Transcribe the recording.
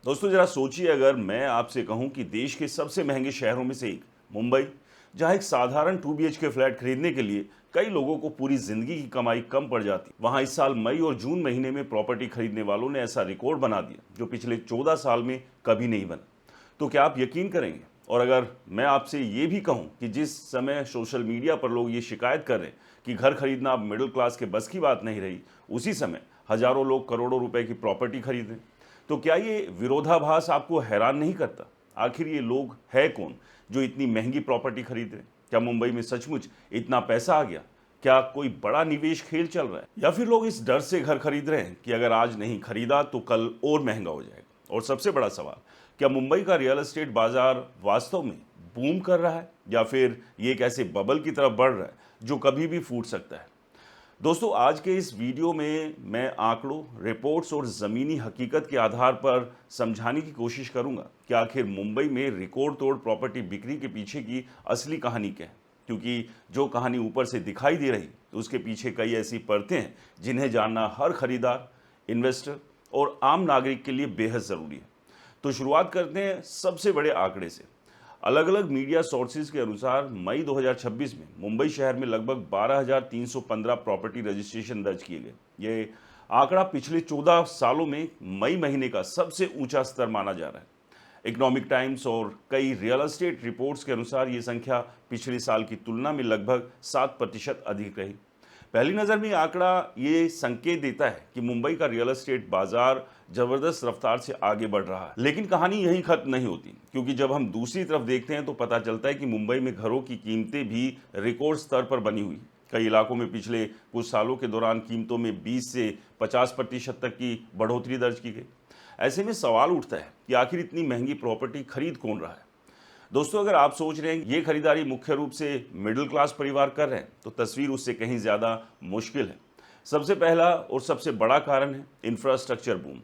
दोस्तों जरा सोचिए, अगर मैं आपसे कहूं कि देश के सबसे महंगे शहरों में से एक मुंबई, जहां एक साधारण 2 BHK फ्लैट खरीदने के लिए कई लोगों को पूरी जिंदगी की कमाई कम पड़ जाती, वहां इस साल मई और जून महीने में प्रॉपर्टी खरीदने वालों ने ऐसा रिकॉर्ड बना दिया जो पिछले 14 साल में कभी नहीं बना। तो क्या आप यकीन करेंगे? और अगर मैं आपसे ये भी कहूं कि जिस समय सोशल मीडिया पर लोग ये शिकायत कर रहे हैं कि घर खरीदना अब मिडिल क्लास के बस की बात नहीं रही, उसी समय हजारों लोग करोड़ों रुपए की प्रॉपर्टी खरीद रहे हैं। तो क्या ये विरोधाभास आपको हैरान नहीं करता? आखिर ये लोग है कौन जो इतनी महंगी प्रॉपर्टी खरीद रहे हैं? क्या मुंबई में सचमुच इतना पैसा आ गया? क्या कोई बड़ा निवेश खेल चल रहा है, या फिर लोग इस डर से घर खरीद रहे हैं कि अगर आज नहीं खरीदा तो कल और महंगा हो जाएगा? और सबसे बड़ा सवाल, क्या मुंबई का रियल एस्टेट बाजार वास्तव में बूम कर रहा है, या फिर ये एक ऐसे बबल की तरफ बढ़ रहा है जो कभी भी फूट सकता है? दोस्तों आज के इस वीडियो में मैं आंकड़ों, रिपोर्ट्स और ज़मीनी हकीकत के आधार पर समझाने की कोशिश करूंगा कि आखिर मुंबई में रिकॉर्ड तोड़ प्रॉपर्टी बिक्री के पीछे की असली कहानी क्या है। क्योंकि जो कहानी ऊपर से दिखाई दे रही, तो उसके पीछे कई ऐसी परतें हैं जिन्हें जानना हर खरीदार, इन्वेस्टर और आम नागरिक के लिए बेहद ज़रूरी है। तो शुरुआत करते हैं सबसे बड़े आंकड़े से। अलग अलग मीडिया सोर्सेज के अनुसार मई 2026 में मुंबई शहर में लगभग 12,315 प्रॉपर्टी रजिस्ट्रेशन दर्ज किए गए। ये आंकड़ा पिछले 14 सालों में मई महीने का सबसे ऊंचा स्तर माना जा रहा है। इकोनॉमिक टाइम्स और कई रियल एस्टेट रिपोर्ट्स के अनुसार ये संख्या पिछले साल की तुलना में लगभग 7% अधिक रही। पहली नज़र में आंकड़ा ये संकेत देता है कि मुंबई का रियल एस्टेट बाजार जबरदस्त रफ्तार से आगे बढ़ रहा है। लेकिन कहानी यहीं खत्म नहीं होती, क्योंकि जब हम दूसरी तरफ देखते हैं तो पता चलता है कि मुंबई में घरों की कीमतें भी रिकॉर्ड स्तर पर बनी हुई। कई इलाकों में पिछले कुछ सालों के दौरान कीमतों में 20 से 50% तक की बढ़ोतरी दर्ज की गई। ऐसे में सवाल उठता है कि आखिर इतनी महंगी प्रॉपर्टी खरीद कौन रहा है? दोस्तों अगर आप सोच रहे हैं ये खरीदारी मुख्य रूप से मिडिल क्लास परिवार कर रहे हैं, तो तस्वीर उससे कहीं ज़्यादा मुश्किल है। सबसे पहला और सबसे बड़ा कारण है इंफ्रास्ट्रक्चर बूम।